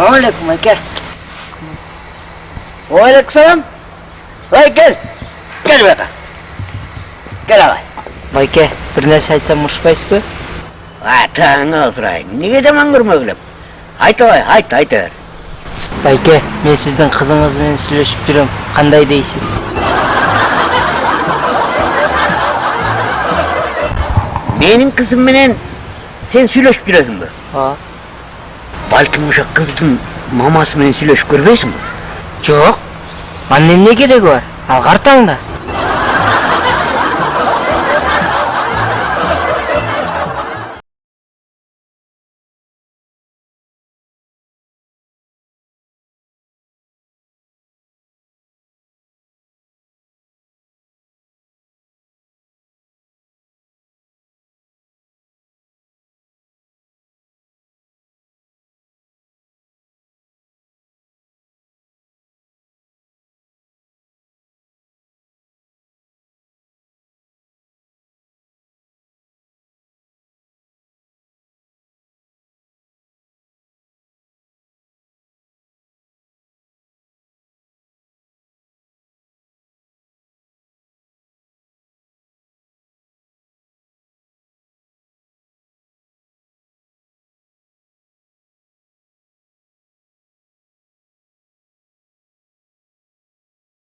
Assalamualaikum aka. Waalaikumsalam. Vay gel. Gel be aka. Gel ağay. Байке, bir нәрсе айтсам ұрыспайсыз ба? Атаңа сұрайын. Неге жаман көрмей келем? Айт ой, айт бер. Байке, мен сіздің қызыңызбен сөйлесіп жүрем. Қандай дейсіз? Менің қызым менен сен сөйлесіп жүресің бе? Балким ошо кыздын мамасы менен сүйлөшүп көрбөйсүңбү? Жоқ. Анын эмне кереги бар? Ал картаңда.